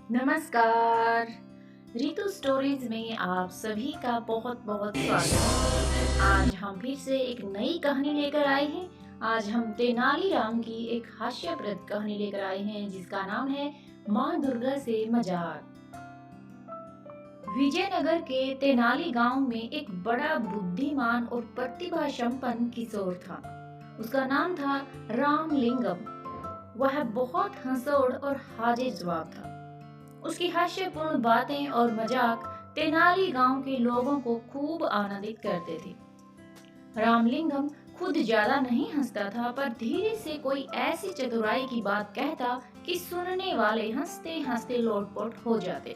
नमस्कार। रितु स्टोरीज में आप सभी का बहुत बहुत स्वागत है। आज हम फिर से एक नई कहानी लेकर आए हैं। आज हम तेनालीराम की एक हास्यप्रद कहानी लेकर आए हैं जिसका नाम है माँ दुर्गा से मजाक। विजयनगर के तेनाली गांव में एक बड़ा बुद्धिमान और प्रतिभा संपन्न किशोर था। उसका नाम था रामलिंगम। वह बहुत हंसोड़ और हाजिर जवाब था। उसकी हास्यपूर्ण बातें और मजाक तेनाली गांव के लोगों को खूब आनंदित करते थे। रामलिंगम खुद ज्यादा नहीं हंसता था, पर धीरे से कोई ऐसी चतुराई की बात कहता कि सुनने वाले हंसते हंसते लोटपोट हो जाते।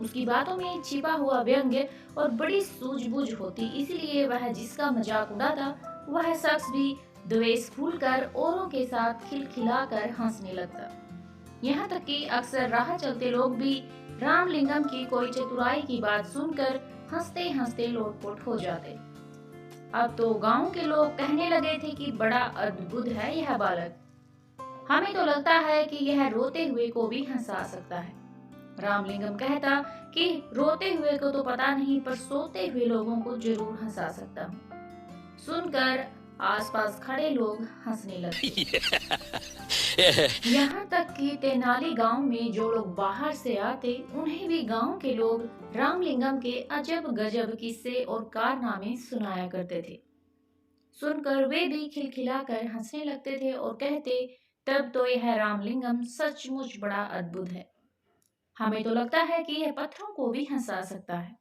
उसकी बातों में छिपा हुआ व्यंग्य और बड़ी सूझबूझ होती, इसलिए वह जिसका मजाक उड़ाता वह शख्स भी द्वेष भूलकर औरों के साथ खिलखिलाकर हंसने लगता। यहाँ तक कि अक्सर राह चलते लोग भी रामलिंगम की कोई चतुराई की बात सुनकर हंसते हंसते लोटपोट हो जाते। अब तो गांव के लोग कहने लगे थे कि बड़ा अद्भुत है यह बालक। हमें तो लगता है कि यह रोते हुए को भी हंसा सकता है। रामलिंगम कहता कि रोते हुए को तो पता नहीं, पर सोते हुए लोगों को जरूर हंसा सकता हूँ। सुनकर आसपास खड़े लोग हंसने लगे। यहाँ तक कि तेनाली गांव में जो लोग बाहर से आते उन्हें भी गांव के लोग रामलिंगम के अजब गजब किस्से और कारनामे सुनाया करते थे। सुनकर वे भी खिलखिलाकर हंसने लगते थे और कहते, तब तो यह रामलिंगम सचमुच बड़ा अद्भुत है। हमें तो लगता है कि यह पत्थरों को भी हंसा सकता है।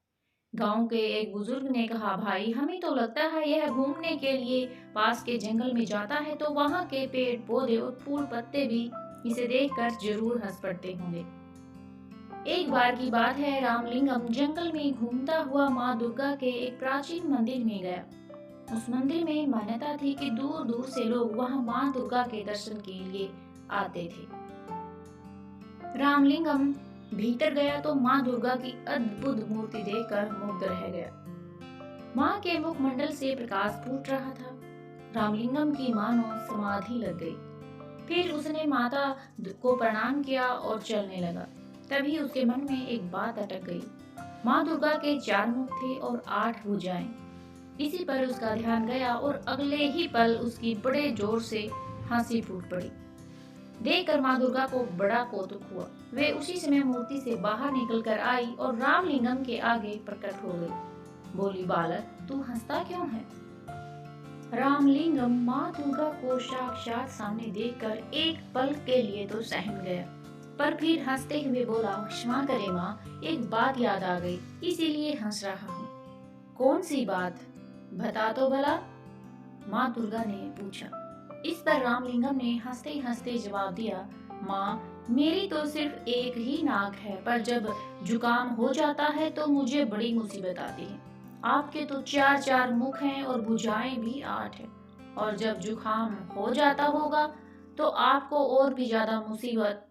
गांव के एक बुजुर्ग ने कहा, भाई हमें तो लगता है यह घूमने के लिए पास के जंगल में जाता है तो वहाँ के पेड़ पौधे और फूल पत्ते भी इसे देखकर जरूर हंस पड़ते होंगे। एक बार की बात है, रामलिंगम जंगल में घूमता हुआ माँ दुर्गा के एक प्राचीन मंदिर में गया। उस मंदिर में मान्यता थी कि दूर दूर से लोग वहाँ माँ दुर्गा के दर्शन के लिए आते थे। रामलिंगम भीतर गया तो माँ दुर्गा की अद्भुत मूर्ति देखकर मुग्ध रह गया। माँ के मुखमंडल से प्रकाश फूट रहा था। रामलिंगम की मानो समाधि लग गई। फिर उसने माता को प्रणाम किया और चलने लगा। तभी उसके मन में एक बात अटक गई। माँ दुर्गा के 4 मुख थे और 8 भुजाएं। इसी पर उसका ध्यान गया और अगले ही पल उसकी बड़े जोर से हंसी फूट पड़ी। देखकर माँ दुर्गा को बड़ा कौतुक हुआ। वे उसी समय मूर्ति से बाहर निकलकर आई और रामलिंगम के आगे प्रकट हो गई। बोली, बालक तू हंसता क्यों है? रामलिंगम माँ दुर्गा को साक्षात सामने देखकर एक पल के लिए तो सहम गया, पर फिर हंसते हुए बोला, क्षमा करे माँ, एक बात याद आ गई, इसीलिए हंस रहा हूँ। कौन सी बात? बता तो भला, माँ दुर्गा ने पूछा। इस पर रामलिंगम ने हंसते हंसते जवाब दिया, माँ मेरी तो सिर्फ एक ही नाक है, पर जब जुकाम हो जाता है तो मुझे बड़ी मुसीबत आती है। आपके तो 4 मुख हैं और भुजाएं भी 8 हैं, और जब जुकाम हो जाता होगा तो आपको और भी ज्यादा मुसीबत।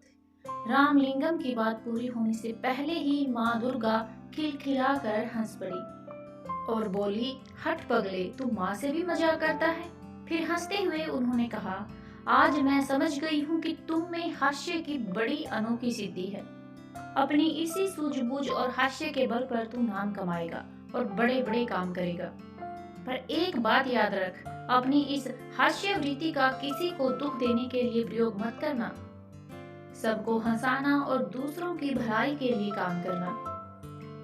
रामलिंगम की बात पूरी होने से पहले ही माँ दुर्गा खिलखिलाकर हंस पड़ी और बोली, हट पगले, तू माँ से भी मजाक करता है? फिर हंसते हुए उन्होंने कहा, आज मैं समझ गई हूँ कि तुम में हास्य की बड़ी अनोखी सिद्धि है। अपनी इसी सूझबूझ और हास्य के बल पर तू नाम कमाएगा और बड़े बड़े काम करेगा। पर एक बात याद रख, अपनी इस हास्य वृत्ति का किसी को दुख देने के लिए प्रयोग मत करना। सबको हंसाना और दूसरों की भलाई के लिए काम करना।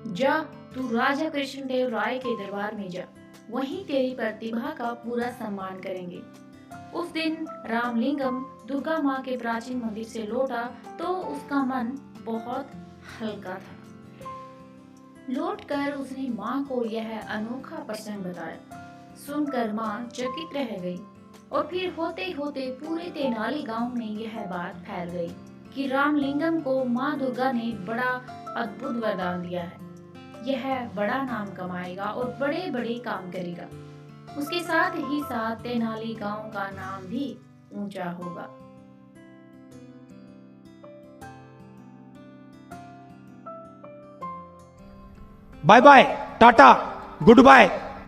जा, तू राजा कृष्णदेव राय के दरबार में जा, वहीं तेरी प्रतिभा का पूरा सम्मान करेंगे। उस दिन रामलिंगम दुर्गा माँ के प्राचीन मंदिर से लौटा तो उसका मन बहुत हल्का था। लौटकर उसने माँ को यह अनोखा प्रसंग बताया। सुनकर माँ चकित रह गई और फिर होते होते पूरे तेनाली गांव में यह बात फैल गई कि रामलिंगम को माँ दुर्गा ने बड़ा अद्भुत वरदान दिया है। यह बड़ा नाम कमाएगा और बड़े बड़े काम करेगा। उसके साथ ही साथ तेनाली गांव का नाम भी ऊंचा होगा। Bye bye, tata, good bye.